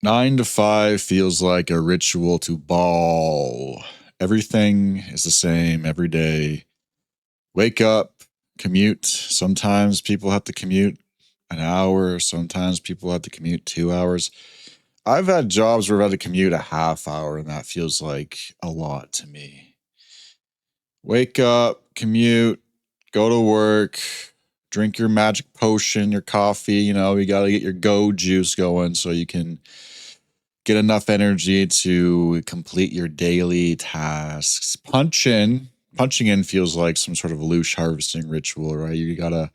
9 to 5 feels like a ritual to ball. Everything is the same every day. Wake up, commute. Sometimes people have to commute an hour. Sometimes people have to commute 2 hours. I've had jobs where I've had to commute a half hour, and that feels like a lot to me. Wake up, commute, go to work, drink your magic potion, your coffee. You got to get your go juice going so you can get enough energy to complete your daily tasks. Punching in feels like some sort of loose harvesting ritual, right? You gotta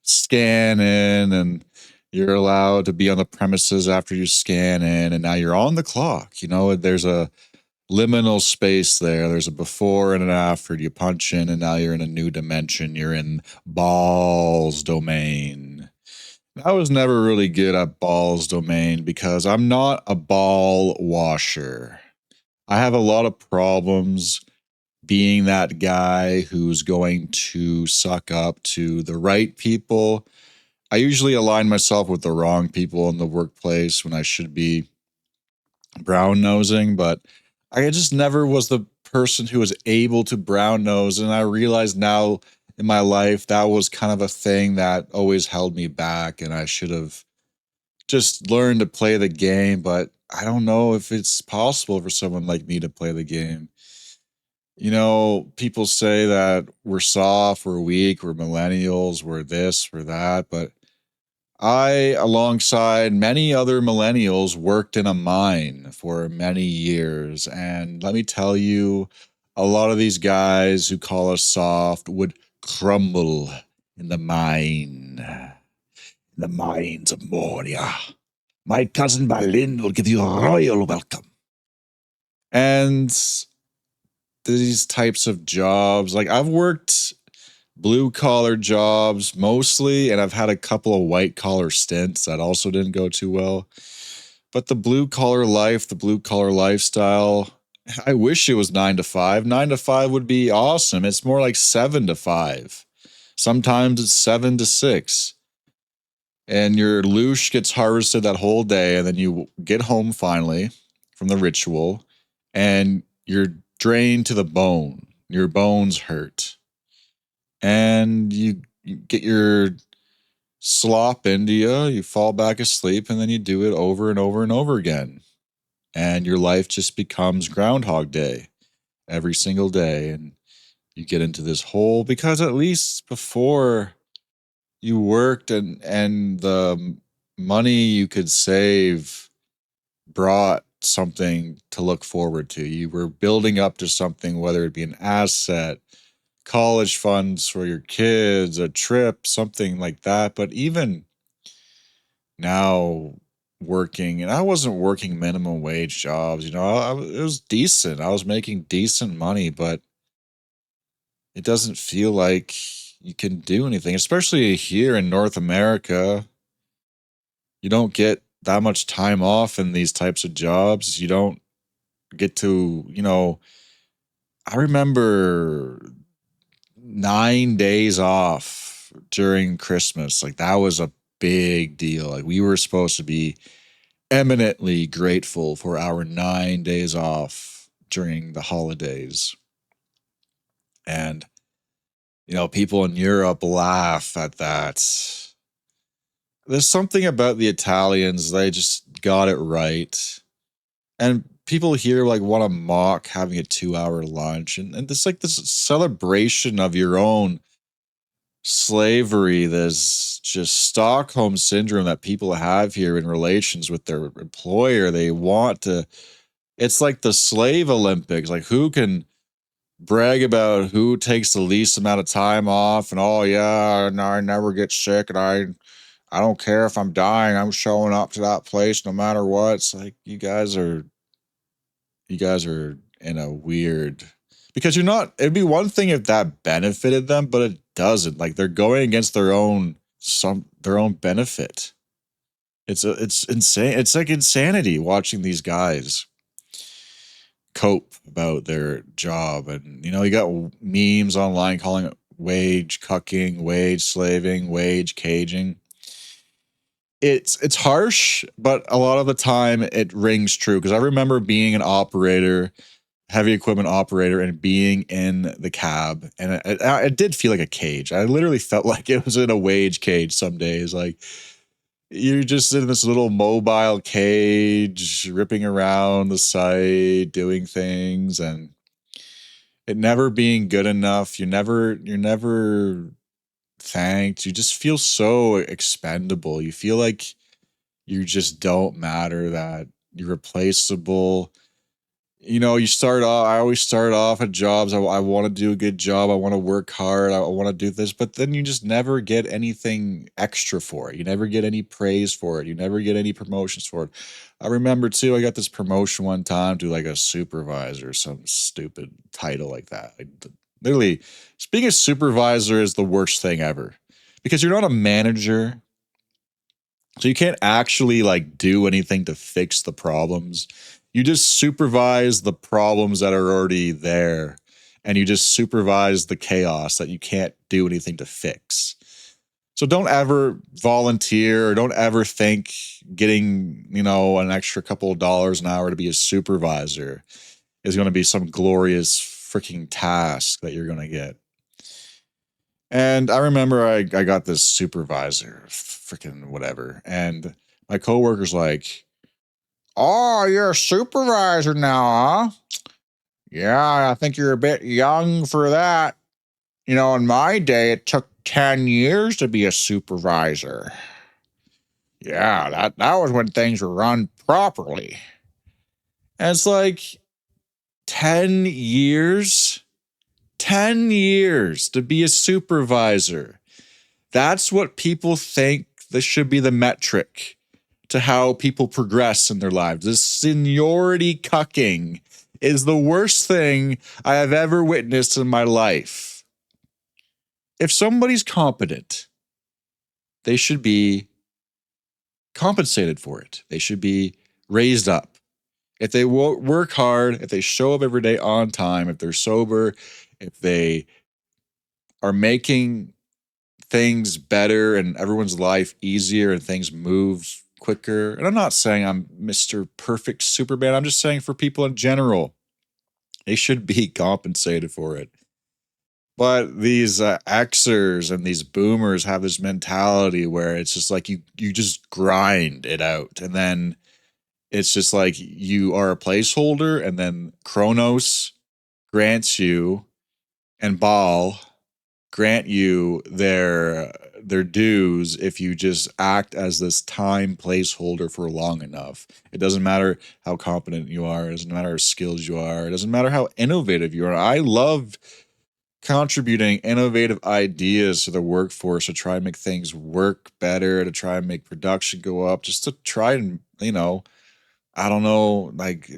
scan in, and you're allowed to be on the premises after you scan in, and now you're on the clock. There's a liminal space there. There's a before and an after. You punch in, and now you're in a new dimension. You're in BAAL's domain. I was never really good at BAAL's domain because I'm not a ball washer. I have a lot of problems being that guy who's going to suck up to the right people. I usually align myself with the wrong people in the workplace when I should be brown nosing, but I just never was the person who was able to brown nose. And I realize now in my life that was kind of a thing that always held me back, and I should have just learned to play the game. But I don't know if it's possible for someone like me to play the game. People say that we're soft, we're weak, we're millennials, we're this, we're that, but I, alongside many other millennials, worked in a mine for many years. And let me tell you, a lot of these guys who call us soft would crumble in the mine. The mines of Moria. My cousin Balin will give you a royal welcome. And these types of jobs, like I've worked blue collar jobs mostly, and I've had a couple of white collar stints that also didn't go too well. But the blue collar life, the blue collar lifestyle, I wish it was 9 to 5. 9 to 5 would be awesome. It's more like 7 to 5. Sometimes it's 7 to 6. And your loosh gets harvested that whole day, and then you get home finally from the ritual, and you're drained to the bone. Your bones hurt, and you get your slop into you. You fall back asleep, and then you do it over and over and over again, and your life just becomes Groundhog Day every single day, and you get into this hole because at least before you worked, and the money you could save brought something to look forward to. You were building up to something, whether it be an asset, college funds for your kids, a trip, something like that. But even now, working, and I wasn't working minimum wage jobs, it was decent. I was making decent money, but it doesn't feel like you can do anything, especially here in North America. You don't get that much time off in these types of jobs. You don't get to, I remember 9 days off during Christmas. Like that was a big deal. Like we were supposed to be eminently grateful for our 9 days off during the holidays. And, people in Europe laugh at that. There's something about the Italians, they just got it right. And people here like want to mock having a 2 hour lunch. And it's like this celebration of your own slavery, this just Stockholm syndrome that people have here in relations with their employer. They want to, it's like the slave Olympics, like who can brag about who takes the least amount of time off, and oh yeah, no, I never get sick, and I don't care if I'm dying, I'm showing up to that place no matter what. It's like you guys are in a weird, because you're not, it'd be one thing if that benefited them, but it doesn't. Like they're going against their own benefit. It's insane. It's like insanity watching these guys cope about their job. And you got memes online calling it wage cucking, wage slaving, wage caging. it's harsh, but a lot of the time it rings true because I remember being an operator, heavy equipment operator, and being in the cab, and it did feel like a cage. I literally felt like it was in a wage cage some days. Like you're just in this little mobile cage, ripping around the site, doing things, and it never being good enough. You're never thanked. You just feel so expendable. You feel like you just don't matter, that you're replaceable. You know, you start off, I always start off at jobs. I want to do a good job. I want to work hard. I want to do this, but then you just never get anything extra for it. You never get any praise for it. You never get any promotions for it. I remember too, I got this promotion one time to like a supervisor, some stupid title like that. Like, literally, being a supervisor is the worst thing ever because you're not a manager. So you can't actually like do anything to fix the problems. You just supervise the problems that are already there, and you just supervise the chaos that you can't do anything to fix. So don't ever volunteer or don't ever think getting, an extra couple of dollars an hour to be a supervisor is going to be some glorious freaking task that you're going to get. And I remember I got this supervisor, freaking whatever, and my coworker's like, "Oh, you're a supervisor now, huh? Yeah, I think you're a bit young for that. You know, in my day, it took 10 years to be a supervisor. Yeah, that was when things were run properly." And it's like 10 years? 10 years to be a supervisor. That's what people think this should be the metric to how people progress in their lives. This seniority cucking is the worst thing I have ever witnessed in my life. If somebody's competent, they should be compensated for it. They should be raised up. If they work hard, if they show up every day on time, if they're sober, if they are making things better and everyone's life easier and things move quicker. And I'm not saying I'm Mr. Perfect Superman. I'm just saying for people in general, they should be compensated for it. But these Xers and these boomers have this mentality where it's just like you just grind it out, and then it's just like you are a placeholder, and then Kronos grants you, and BAAL grant you their dues if you just act as this time placeholder for long enough. It doesn't matter how competent you are, it doesn't matter how skilled you are, it doesn't matter how innovative you are. I love contributing innovative ideas to the workforce to try and make things work better, to try and make production go up, just to try and, I don't know, like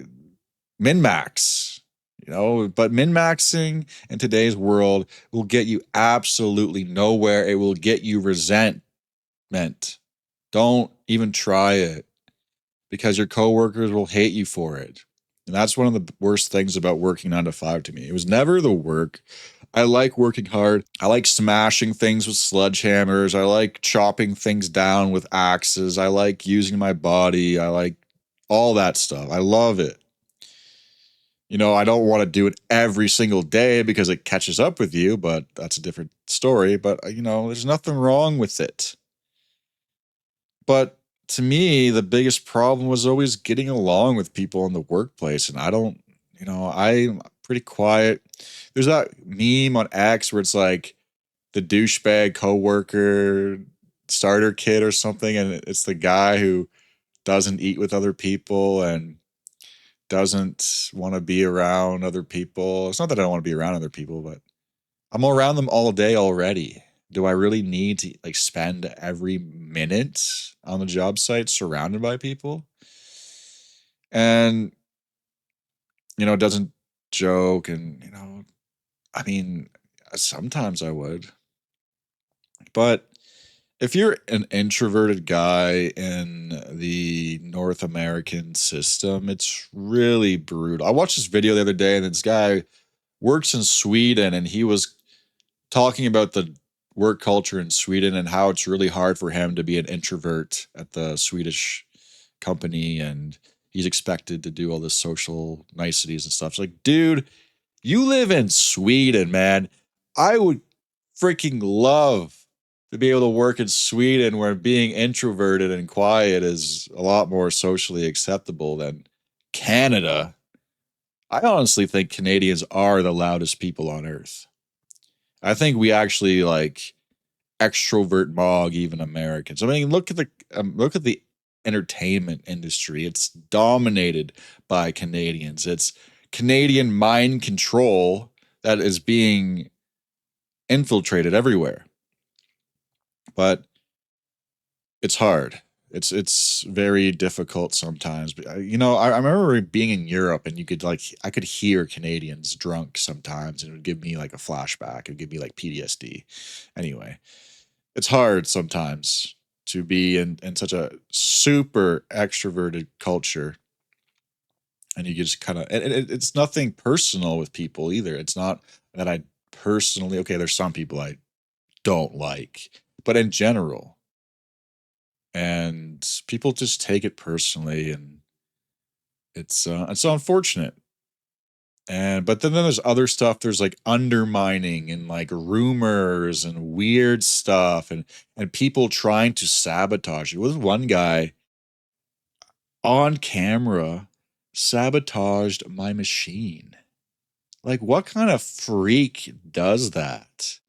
min max, but min maxing in today's world will get you absolutely nowhere. It will get you resentment. Don't even try it because your coworkers will hate you for it. And that's one of the worst things about working 9 to 5 to me. It was never the work. I like working hard. I like smashing things with sledgehammers. I like chopping things down with axes. I like using my body. I like all that stuff. I love it. I don't want to do it every single day because it catches up with you, but that's a different story. But, there's nothing wrong with it. But to me, the biggest problem was always getting along with people in the workplace. And I don't, I'm pretty quiet. There's that meme on X where it's like the douchebag coworker starter kit or something. And it's the guy who doesn't eat with other people and doesn't want to be around other people. It's not that I don't want to be around other people, but I'm around them all day already. Do I really need to like spend every minute on the job site surrounded by people? And doesn't joke, and I mean, sometimes I would. But if you're an introverted guy in the North American system, it's really brutal. I watched this video the other day, and this guy works in Sweden, and he was talking about the work culture in Sweden and how it's really hard for him to be an introvert at the Swedish company, and he's expected to do all the social niceties and stuff. It's like, dude, you live in Sweden, man. I would freaking love to be able to work in Sweden where being introverted and quiet is a lot more socially acceptable than Canada. I honestly think Canadians are the loudest people on earth. I think we actually like extrovert mog even Americans. I mean, look at the entertainment industry. It's dominated by Canadians. It's Canadian mind control that is being infiltrated everywhere. But it's hard. It's very difficult sometimes. But, you know, I remember being in Europe and you could like I could hear Canadians drunk sometimes, and it would give me like a flashback. It would give me like PTSD. Anyway, it's hard sometimes to be in such a super extroverted culture, and you just kind of it's nothing personal with people either. It's not that I personally, okay, there's some people I don't like, but in general, and people just take it personally, and it's unfortunate. And but then there's other stuff. There's like undermining and like rumors and weird stuff, and people trying to sabotage you. With one guy on camera sabotaged my machine. Like, what kind of freak does that?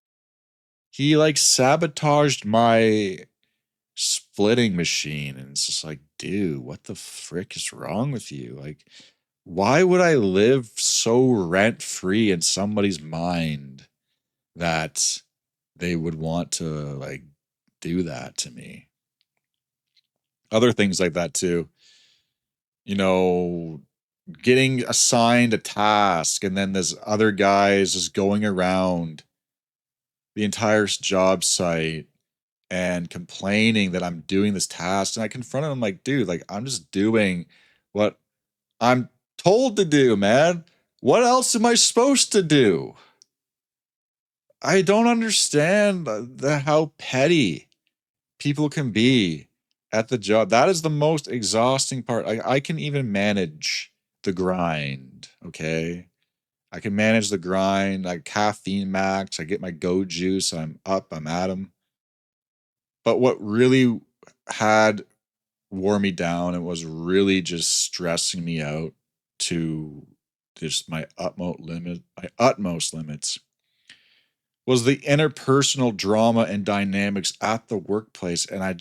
He like sabotaged my splitting machine, and it's just like, dude, what the frick is wrong with you? Like, why would I live so rent free in somebody's mind that they would want to like do that to me? Other things like that too. You know, getting assigned a task and then there's other guys just going around the entire job site and complaining that I'm doing this task. And I confronted him like, dude, like I'm just doing what I'm told to do, man. What else am I supposed to do? I don't understand how petty people can be at the job. That is the most exhausting part. I can even manage the grind, okay? I can manage the grind, like caffeine max. I get my go juice. I'm up, I'm at 'em. But what really had wore me down and was really just stressing me out to just my utmost limits was the interpersonal drama and dynamics at the workplace, and I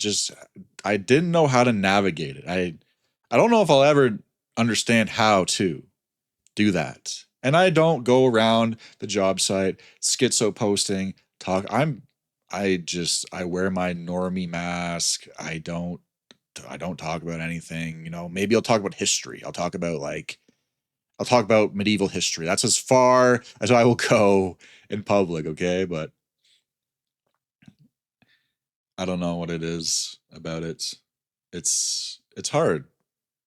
didn't know how to navigate it. I don't know if I'll ever understand how to do that. And I don't go around the job site schizo posting talk. I wear my normie mask. I don't talk about anything, you know. Maybe I'll talk about history. I'll talk about medieval history. That's as far as I will go in public, okay? But I don't know what it is about it. It's hard.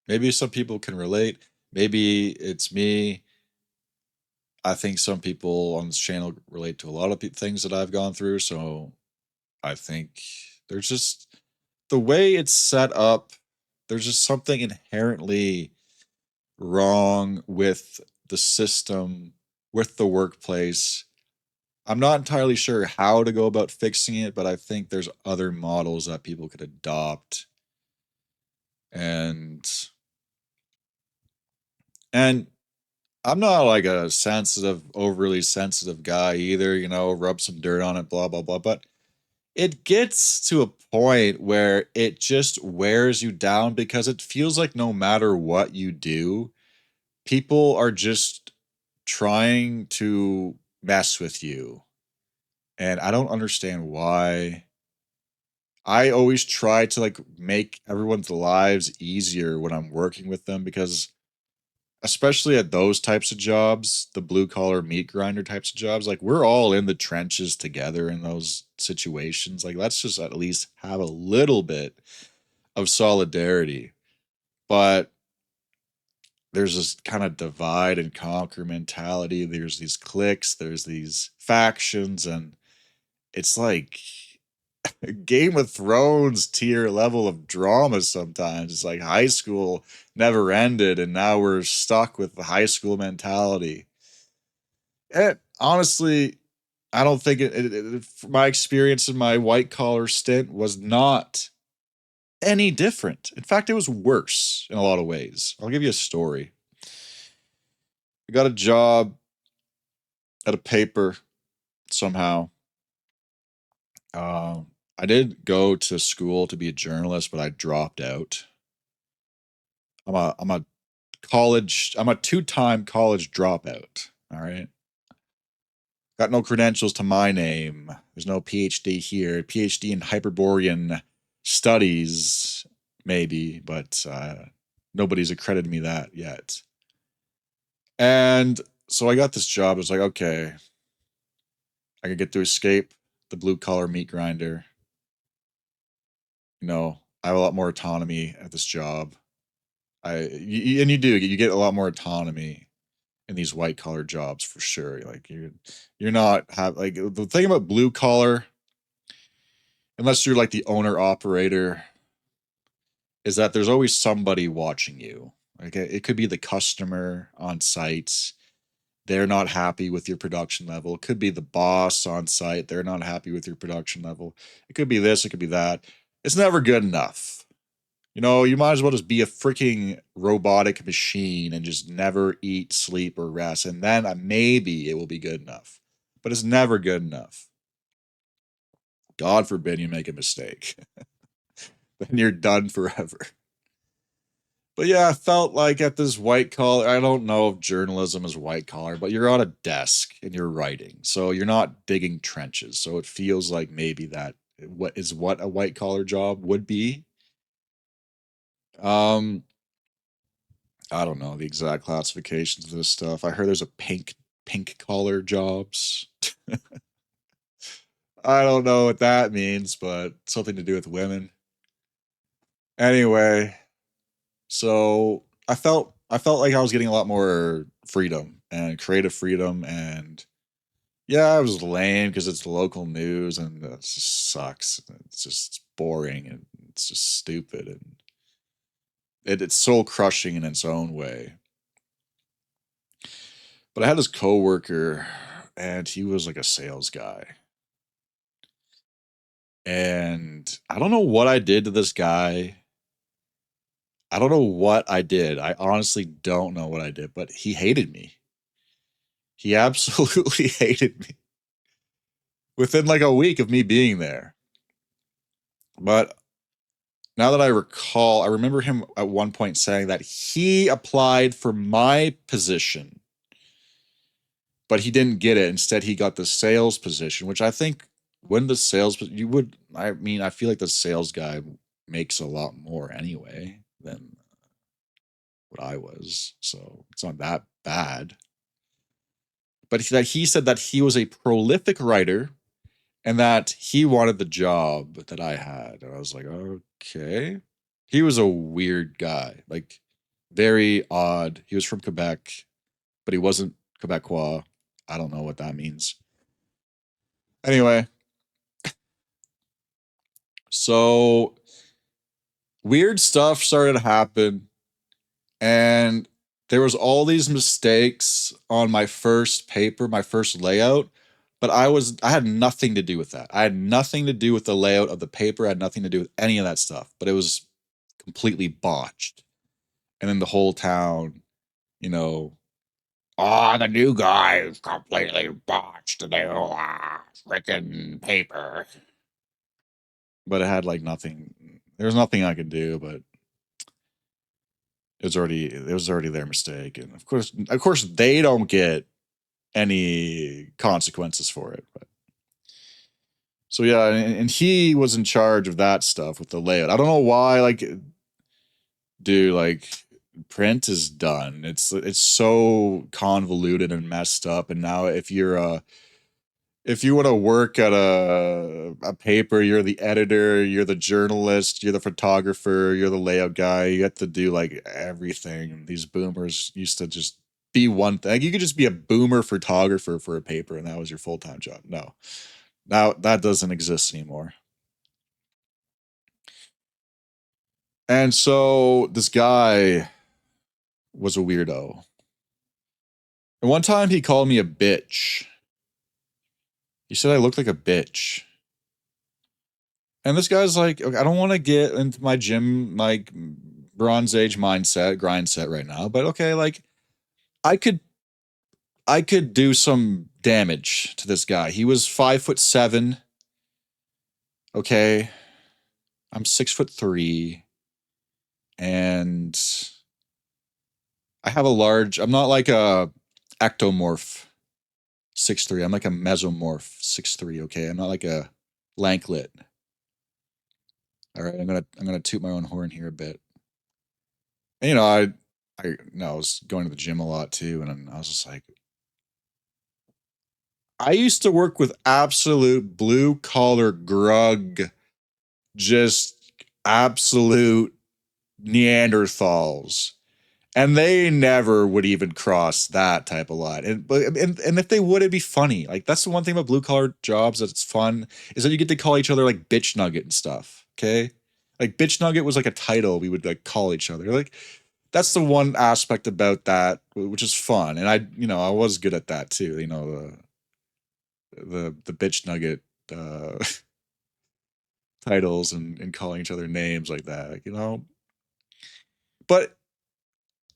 Maybe some people can relate. Maybe it's me. I think some people on this channel relate to a lot of things that I've gone through. So I think there's just the way it's set up, there's just something inherently wrong with the system, with the workplace. I'm not entirely sure how to go about fixing it, but I think there's other models that people could adopt. And and I'm not like a sensitive, overly sensitive guy either, you know, rub some dirt on it, blah blah blah. But it gets to a point where it just wears you down because it feels like no matter what you do, people are just trying to mess with you. And I don't understand why. I always try to like make everyone's lives easier when I'm working with them because especially at those types of jobs, the blue collar meat grinder types of jobs, like we're all in the trenches together in those situations. Like let's just at least have a little bit of solidarity. But there's this kind of divide and conquer mentality. There's these cliques, there's these factions, and it's like Game of Thrones tier level of drama sometimes. It's like high school never ended, and now we're stuck with the high school mentality. And honestly, I don't think my experience in my white collar stint was not any different. In fact, it was worse in a lot of ways. I'll give you a story. I got a job at a paper somehow. I did go to school to be a journalist, but I dropped out. I'm a two-time college dropout. All right. Got no credentials to my name. There's no PhD here. PhD in Hyperborean studies, maybe, but nobody's accredited me that yet. And so I got this job. It was like, okay, I could get to escape the blue collar meat grinder. I have a lot more autonomy at this job. And you do, you get a lot more autonomy in these white collar jobs for sure. Like you're not have like the thing about blue collar, unless you're like the owner operator, is that there's always somebody watching you. Like it could be the customer on site. They're not happy with your production level. It could be the boss on site. They're not happy with your production level. It could be this, it could be that. It's never good enough. You might as well just be a freaking robotic machine and just never eat, sleep, or rest. And then maybe it will be good enough. But it's never good enough. God forbid you make a mistake. Then you're done forever. But yeah, I felt like at this white collar, I don't know if journalism is white collar, but you're on a desk and you're writing. So you're not digging trenches. So it feels like maybe that what a white collar job would be. Um, I don't know the exact classifications of this stuff. I heard there's a pink collar jobs. I don't know what that means, but something to do with women. Anyway, so I felt like I was getting a lot more freedom and creative freedom, and yeah, it was lame because it's the local news and it just sucks. It's just boring and it's just stupid, and it's soul crushing in its own way. But I had this coworker, and he was like a sales guy. And I don't know what I did to this guy. I don't know what I did. I honestly don't know what I did, but he hated me. He absolutely hated me within like a week of me being there. But now that I recall, I remember him at one point saying that he applied for my position, but he didn't get it. Instead, he got the sales position, which I think when the sales, you would, I mean, I feel like the sales guy makes a lot more anyway than what I was. So it's not that bad. But he said that he was a prolific writer and that he wanted the job that I had. And I was like, okay. He was a weird guy, like very odd. He was from Quebec, but he wasn't Quebecois. I don't know what that means. Anyway, so weird stuff started to happen, and there was all these mistakes on my first paper, my first layout, but I had nothing to do with that. I had nothing to do with the layout of the paper. I had nothing to do with any of that stuff, but it was completely botched. And then the whole town, you know, oh, the new guy is completely botched the new freaking paper. But it had like nothing. There was nothing I could do, but it was already their mistake, and of course they don't get any consequences for it. But so yeah, and he was in charge of that stuff with the layout. I don't know why, like, dude, like print is done. It's so convoluted and messed up. And now if you want to work at a paper, you're the editor, you're the journalist, you're the photographer, you're the layout guy. You have to do like everything. These boomers used to just be one thing. You could just be a boomer photographer for a paper, and that was your full time job. No, Now that doesn't exist anymore. And so this guy was a weirdo. And one time he called me a bitch. He said I looked like a bitch. And this guy's like, okay, I don't want to get into my gym, like Bronze Age mindset, grind set right now, but okay, like I could I could do some damage to this guy. He was 5'7". Okay. I'm 6'3", and I'm not like a ectomorph 6'3". I'm like a mesomorph 6'3", okay? I'm not like a lanklet. All right, I'm gonna toot my own horn here a bit. And, I was going to the gym a lot too, and I was just like, I used to work with absolute blue collar grug, just absolute Neanderthals. And they never would even cross that type of line. And if they would, it'd be funny. Like that's the one thing about blue collar jobs that's fun is that you get to call each other like bitch nugget and stuff. Okay. Like bitch nugget was like a title we would like call each other. Like that's the one aspect about that which is fun. And I was good at that too. The bitch nugget uh titles and calling each other names like that. But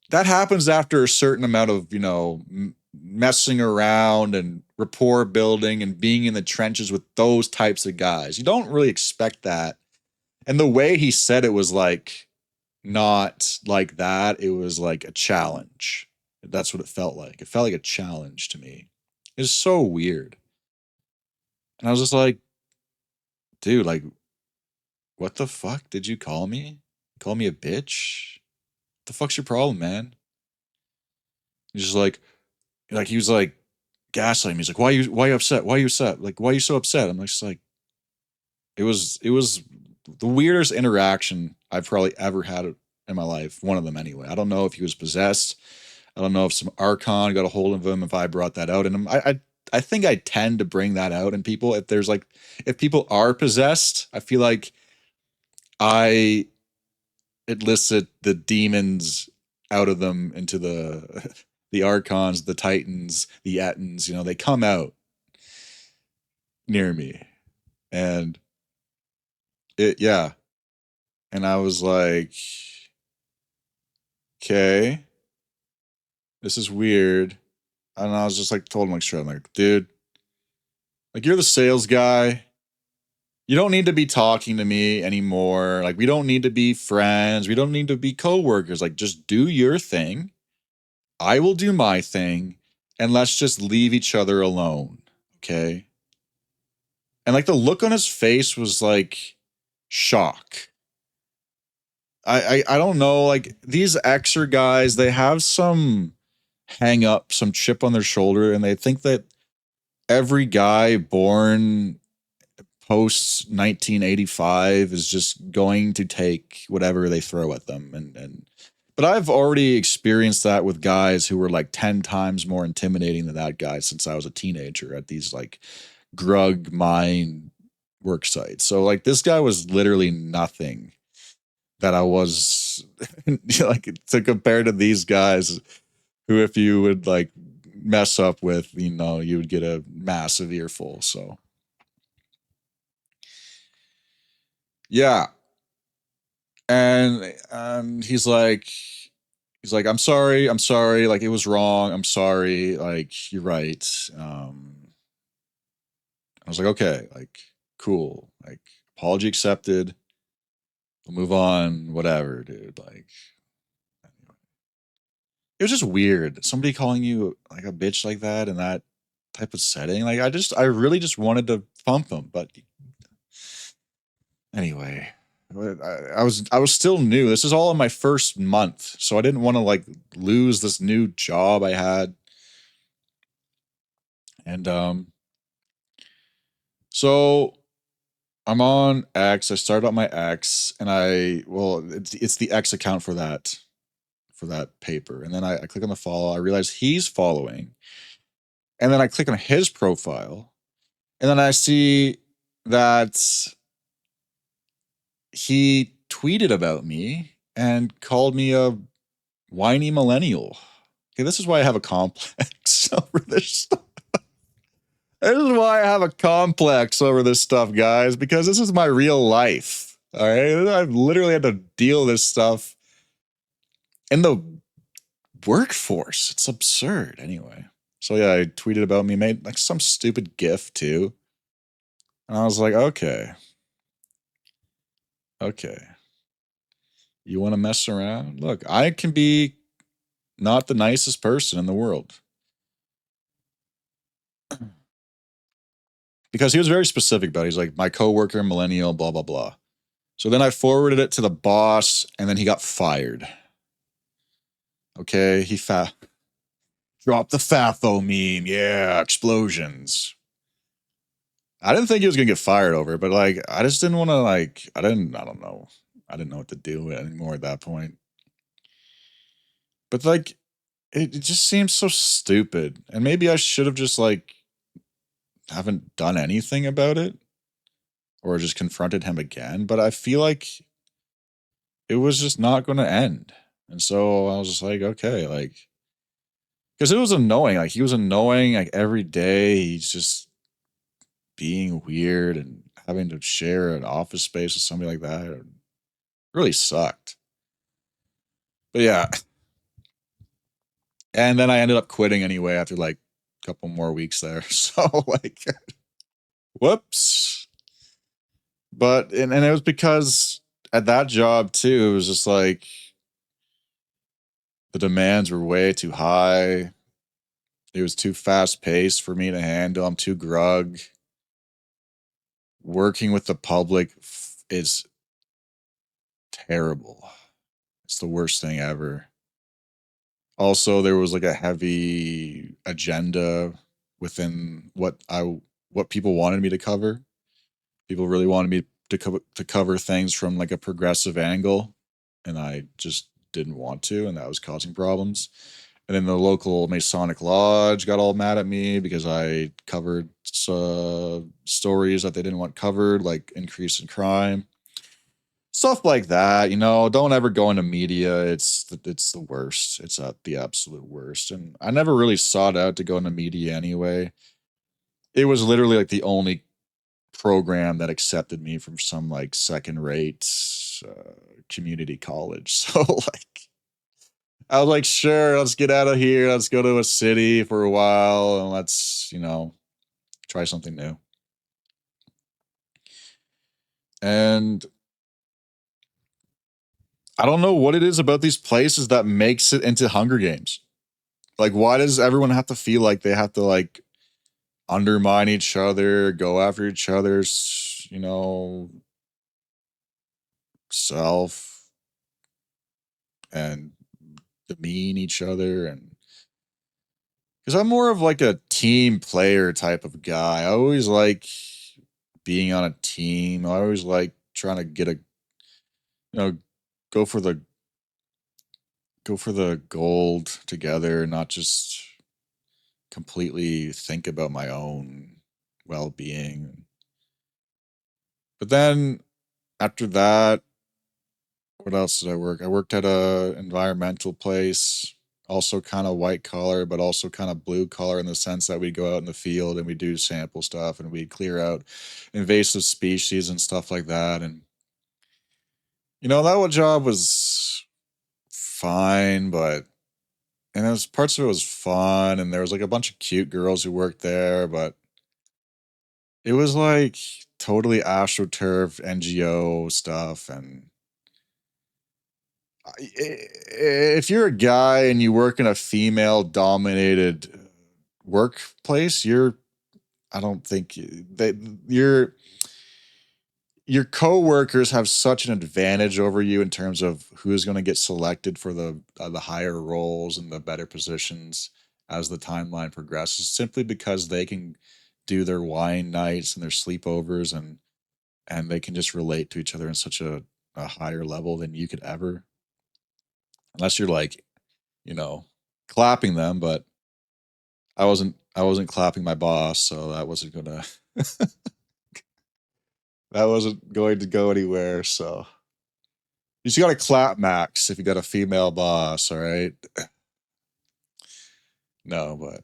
that happens after a certain amount of messing around and rapport building and being in the trenches with those types of guys. You don't really expect that. And the way he said it was like not like that. It was like a challenge. That's what it felt like. It felt like a challenge to me. It's so weird. And I was just like, dude, like, what the fuck did you call me? Call me a bitch? What the fuck's your problem, man? He's just like he was like gaslighting me. He's like, why you upset? Why are you upset? Like, why are you so upset? I'm just like, it was the weirdest interaction I've probably ever had in my life. One of them anyway. I don't know if he was possessed. I don't know if some archon got a hold of him. If I brought that out in him, I think I tend to bring that out in people. If people are possessed, I feel like I elicit the demons out of them into the the archons, the titans, the ettins. They come out near me, and yeah. And I was like, okay, this is weird. And I was just like, told him like straight, I'm like, dude, like you're the sales guy. You don't need to be talking to me anymore. Like we don't need to be friends. We don't need to be coworkers. Like just do your thing. I will do my thing, and let's just leave each other alone. Okay. And like the look on his face was like shock. I don't know. Like these Xer guys, they have some hang up, some chip on their shoulder, and they think that every guy born post 1985 is just going to take whatever they throw at them. And but I've already experienced that with guys who were like 10 times more intimidating than that guy since I was a teenager at these like grug mine work sites. So like this guy was literally nothing that I was like to compare to these guys who, if you would like mess up with, you would get a massive earful. So yeah. And he's like, I'm sorry, like it was wrong, I'm sorry, like you're right. I was like, okay, like cool, like apology accepted, we'll move on, whatever, dude. Like it was just weird. Somebody calling you like a bitch like that in that type of setting. Like I really just wanted to pump them, but anyway, I was still new. This is all in my first month, so I didn't want to like lose this new job I had. And so I'm on X. I started up my X, and it's the X account for that paper. And then I click on the follow. I realize he's following, and then I click on his profile, And then I see that he tweeted about me and called me a whiny millennial. Okay, this is why I have a complex over this stuff. This is why I have a complex over this stuff, guys, because this is my real life. All right. I've literally had to deal with this stuff in the workforce. It's absurd. Anyway. So yeah, I tweeted about me, made like some stupid GIF too. And I was like, okay. Okay. You want to mess around? Look, I can be not the nicest person in the world. Because he was very specific about it. He's like, my coworker, millennial, blah, blah, blah. So then I forwarded it to the boss, and then he got fired. Okay, he dropped the FAFO meme. Yeah, explosions. I didn't think he was gonna get fired over it, but like, I just didn't want to like, I don't know. I didn't know what to do anymore at that point. But like, it just seems so stupid. And maybe I should have just like, haven't done anything about it or just confronted him again. But I feel like it was just not going to end. And so I was just like, okay, like, because it was annoying. Like, he was annoying like every day. He's just being weird and having to share an office space with somebody like that. It really sucked. But yeah. And then I ended up quitting anyway after like a couple more weeks there. So, like, whoops. But, and it was because at that job too, it was just like the demands were way too high. It was too fast paced for me to handle. I'm too grug. Working with the public is terrible. It's the worst thing ever. Also, there was like a heavy agenda within what people wanted me to cover. People really wanted me to cover things from like a progressive angle, and I just didn't want to, and that was causing problems. And then the local Masonic Lodge got all mad at me because I covered stories that they didn't want covered, like increase in crime, stuff like that. You know, don't ever go into media. It's the worst. It's the absolute worst. And I never really sought out to go into media anyway. It was literally like the only program that accepted me from some like second rate community college. So like I was like, sure, let's get out of here. Let's go to a city for a while and let's, try something new. And I don't know what it is about these places that makes it into Hunger Games. Like, why does everyone have to feel like they have to like undermine each other, go after each other's, self and demean each other? And because I'm more of like a team player type of guy. I always like being on a team. I always like trying to get know, go for the gold together, not just completely think about my own well-being. But then after that, what else did I work? I worked at a environmental place, also kind of white collar, but also kind of blue collar in the sense that we go out in the field and we do sample stuff and we clear out invasive species and stuff like that. And that job was fine, but and there was parts of it was fun, and there was like a bunch of cute girls who worked there, but it was like totally astroturf NGO stuff. And if you're a guy and you work in a female dominated workplace, I don't think that your coworkers have such an advantage over you in terms of who's going to get selected for the higher roles and the better positions as the timeline progresses, simply because they can do their wine nights and their sleepovers, and they can just relate to each other in such a higher level than you could ever, unless you're like, you know, clapping them. But I wasn't I wasn't clapping my boss, so that wasn't going to go anywhere. So you just got to clap Max if you got a female boss. All right. No, but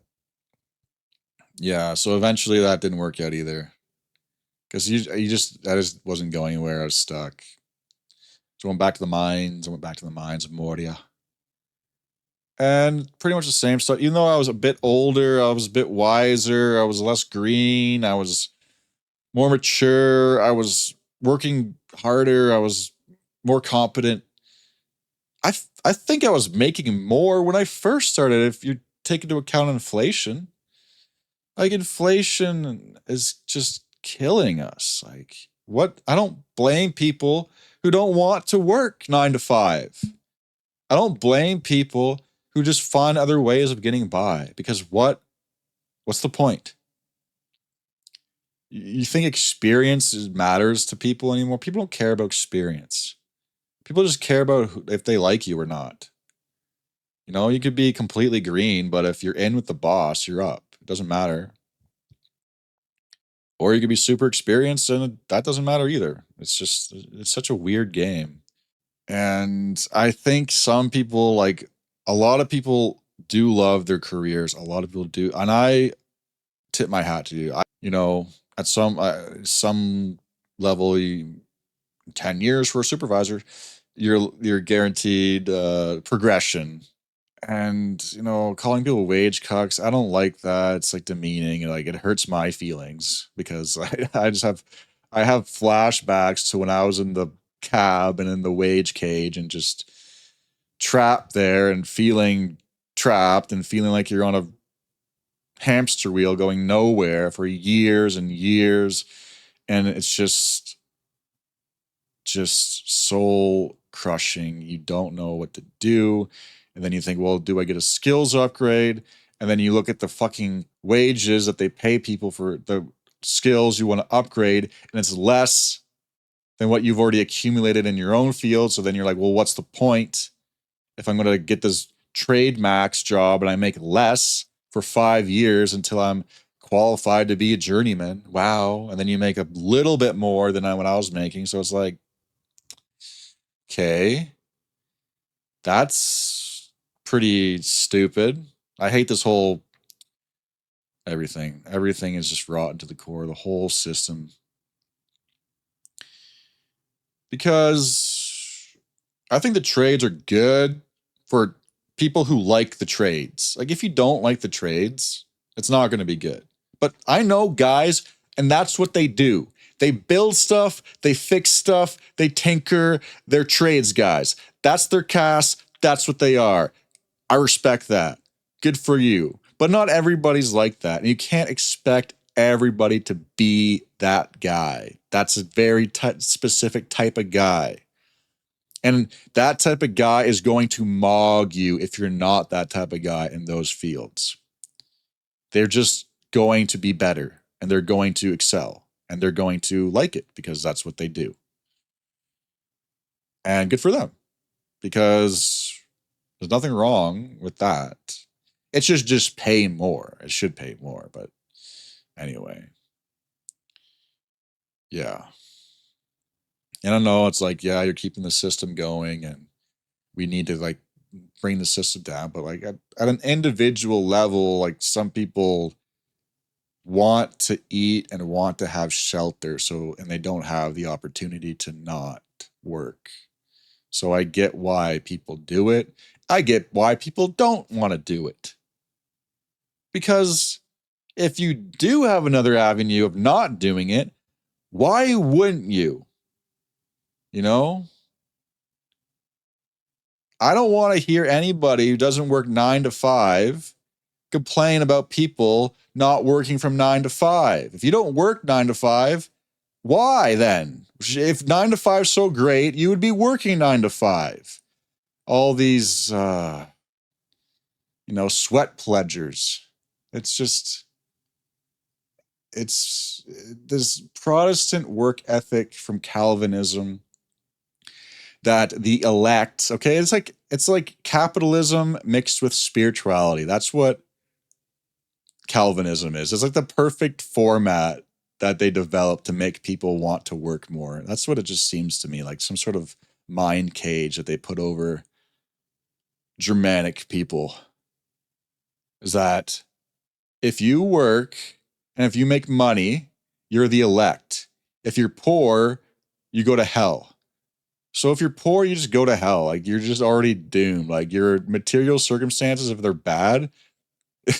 yeah. So eventually that didn't work out either because I just wasn't going anywhere. I was stuck. So I went back to the mines. I went back to the mines of Moria. And pretty much the same stuff. Even though I was a bit older, I was a bit wiser, I was less green, I was more mature, I was working harder, I was more competent. I think I was making more when I first started, if you take into account inflation. Like, inflation is just killing us. Like, what? I don't blame people who don't want to work 9 to 5. I don't blame people who just find other ways of getting by, because what's the point? You think experience matters to people anymore? People don't care about experience. People just care about if they like you or not. You know, you could be completely green, but if you're in with the boss, you're up. It doesn't matter. Or you could be super experienced and that doesn't matter either. It's such a weird game. And I think some people, like, a lot of people do love their careers. A lot of people do. And I tip my hat to you. You know, at some level, 10 years for a supervisor, you're guaranteed progression. And calling people wage cucks, I don't like that. It's like demeaning. Like, it hurts my feelings because I have flashbacks to when I was in the cab and in the wage cage and just trapped there and feeling trapped and feeling like you're on a hamster wheel going nowhere for years and years. And it's just soul crushing. You don't know what to do. And then you think, well, do I get a skills upgrade? And then you look at the fucking wages that they pay people for the skills you want to upgrade, and it's less than what you've already accumulated in your own field. So then you're like, well, what's the point if I'm going to get this trade max job and I make less for 5 years until I'm qualified to be a journeyman? Wow. And then you make a little bit more than what I was making. So it's like, okay, that's pretty stupid. I hate this whole everything. Everything is just rotten to the core, the whole system. Because I think the trades are good for people who like the trades. Like, if you don't like the trades, it's not going to be good. But I know guys, and that's what they do. They build stuff, they fix stuff, they tinker. They're trades guys. That's their cast. That's what they are. I respect that. Good for you. But not everybody's like that. And you can't expect everybody to be that guy. That's a very specific type of guy. And that type of guy is going to mog you if you're not that type of guy in those fields. They're just going to be better and they're going to excel and they're going to like it because that's what they do. And good for them, because there's nothing wrong with that. It should just pay more. It should pay more. But anyway, yeah. And I know it's like, yeah, you're keeping the system going and we need to, like, bring the system down. But, like, at an individual level, like, some people want to eat and want to have shelter. So, and they don't have the opportunity to not work. So I get why people do it. I get why people don't want to do it. Because if you do have another avenue of not doing it, why wouldn't you? You know? I don't want to hear anybody who doesn't work 9 to 5 complain about people not working from 9 to 5. If you don't work 9 to 5, why then? If 9 to 5 is so great, you would be working 9 to 5. All these, sweat pledgers. It's just, it's this Protestant work ethic from Calvinism that the elect, okay, it's like capitalism mixed with spirituality. That's what Calvinism is. It's like the perfect format that they developed to make people want to work more. That's what it just seems to me like, some sort of mind cage that they put over Germanic people. Is that if you work and if you make money, you're the elect. If you're poor, you go to hell. So if you're poor, you just go to hell. Like, you're just already doomed. Like, your material circumstances, if they're bad,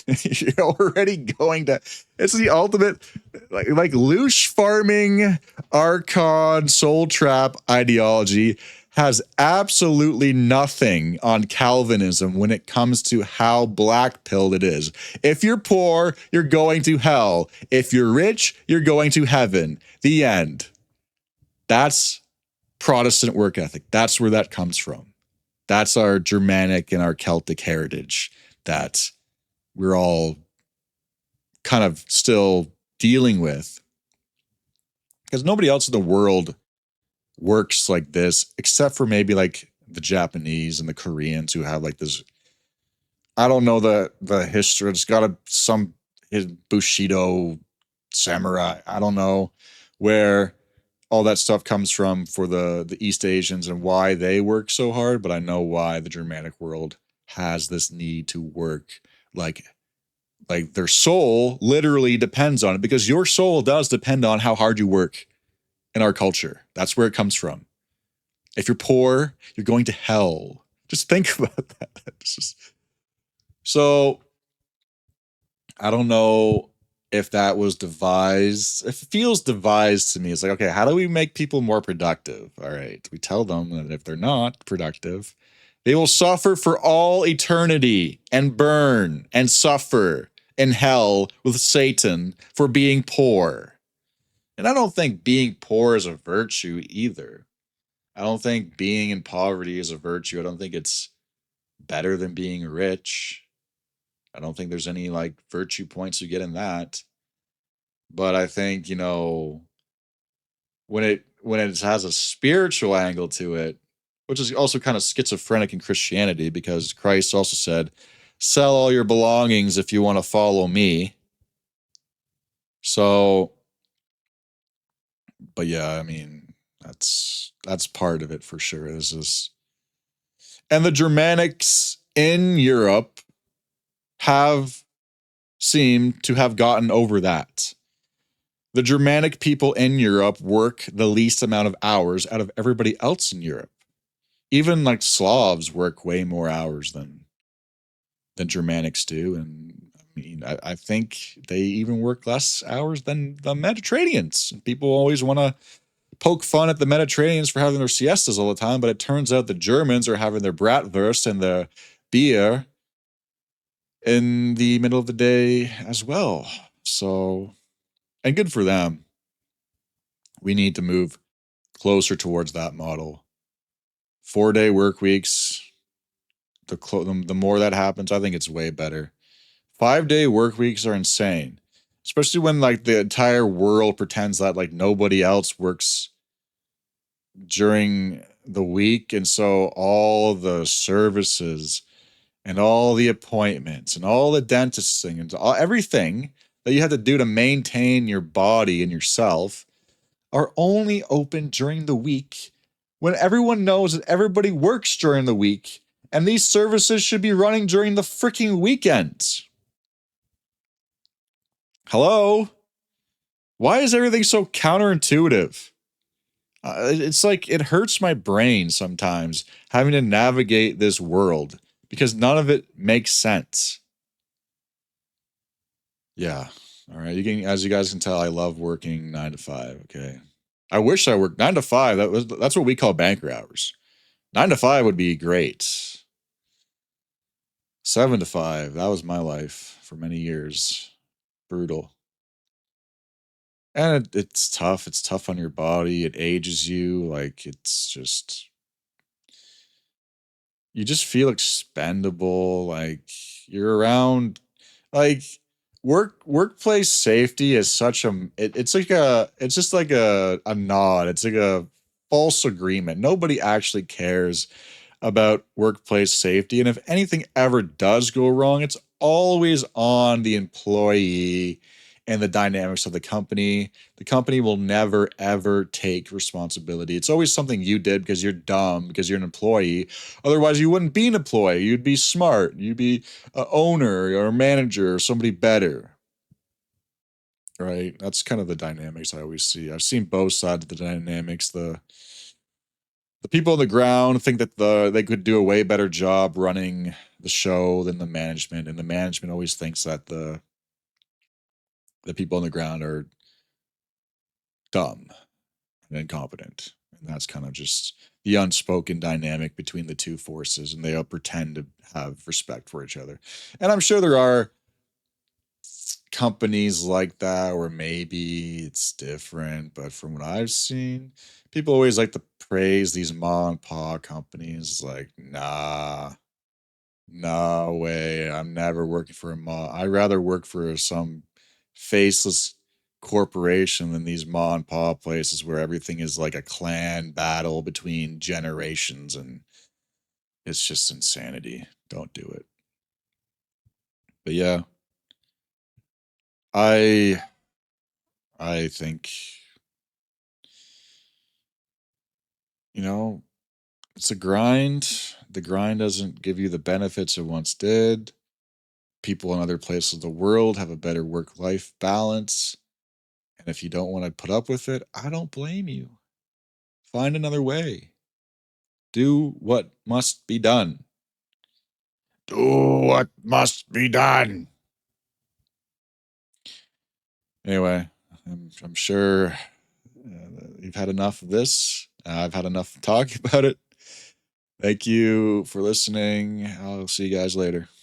you're already going to. It's the ultimate, like loosh farming, Archon, soul trap ideology has absolutely nothing on Calvinism when it comes to how black pilled it is. If you're poor, you're going to hell. If you're rich, you're going to heaven. The end. That's Protestant work ethic. That's where that comes from. That's our Germanic and our Celtic heritage that we're all kind of still dealing with, because nobody else in the world works like this except for maybe like the Japanese and the Koreans who have like this. I don't know the history. It's got some Bushido samurai. I don't know where all that stuff comes from for the East Asians and why they work so hard, but I know why the Germanic world has this need to work like their soul literally depends on it, because your soul does depend on how hard you work in our culture. That's where it comes from. If you're poor, you're going to hell. Just think about that. So I don't know if that was devised. It feels devised to me. It's like, okay, how do we make people more productive? All right. We tell them that if they're not productive, they will suffer for all eternity and burn and suffer in hell with Satan for being poor. And I don't think being poor is a virtue either. I don't think being in poverty is a virtue. I don't think it's better than being rich. I don't think there's any like virtue points you get in that. But I think, when it has a spiritual angle to it, which is also kind of schizophrenic in Christianity, because Christ also said, sell all your belongings if you want to follow me. So, but yeah, I mean, that's part of it for sure. This is, and the Germanics in Europe have seemed to have gotten over that. The Germanic people in Europe work the least amount of hours out of everybody else in Europe. Even like Slavs work way more hours than Germanics do. And I mean, I think they even work less hours than the Mediterraneans. People always want to poke fun at the Mediterraneans for having their siestas all the time, but it turns out the Germans are having their bratwurst and their beer in the middle of the day as well. So, and good for them. We need to move closer towards that model. 4-day work weeks. The more that happens, I think it's way better. 5-day work weeks are insane, especially when like the entire world pretends that like nobody else works during the week, and so all the services and all the appointments and all the dentisting and everything that you have to do to maintain your body and yourself are only open during the week, when everyone knows that everybody works during the week, and these services should be running during the freaking weekends. Hello? Why is everything so counterintuitive? It's like it hurts my brain sometimes having to navigate this world because none of it makes sense. Yeah. All right. As you guys can tell, I love working 9 to 5. Okay. I wish I worked 9 to 5. That's what we call banker hours. 9 to 5 would be great. 7 to 5. That was my life for many years. Brutal. And it's tough. It's tough on your body. It ages you. Like, it's just, you just feel expendable. Like, you're around, like, workplace safety is such it's just like a nod. It's like a false agreement. Nobody actually cares about workplace safety. And if anything ever does go wrong, it's always on the employee and the dynamics of the company. The company will never, ever take responsibility. It's always something you did because you're dumb, because you're an employee. Otherwise, you wouldn't be an employee. You'd be smart. You'd be an owner or a manager or somebody better. Right? That's kind of the dynamics I always see. I've seen both sides of the dynamics. The people on the ground think that they could do a way better job running the show than the management, and the management always thinks that the people on the ground are dumb and incompetent. And that's kind of just the unspoken dynamic between the two forces, and they all pretend to have respect for each other. And I'm sure there are companies like that where maybe it's different, but from what I've seen, people always like to praise these mom and pop companies. Like, nah, no way. I'm never working for a mom. I'd rather work for some faceless corporation than these mom and pop places where everything is like a clan battle between generations, and it's just insanity. Don't do it. But yeah, I I think, you know, it's a grind. The grind doesn't give you the benefits it once did. People in other places of the world have a better work life balance. And if you don't want to put up with it, I don't blame you. Find another way. Do what must be done. Do what must be done. Anyway, I'm sure you've had enough of this. I've had enough talk about it. Thank you for listening. I'll see you guys later.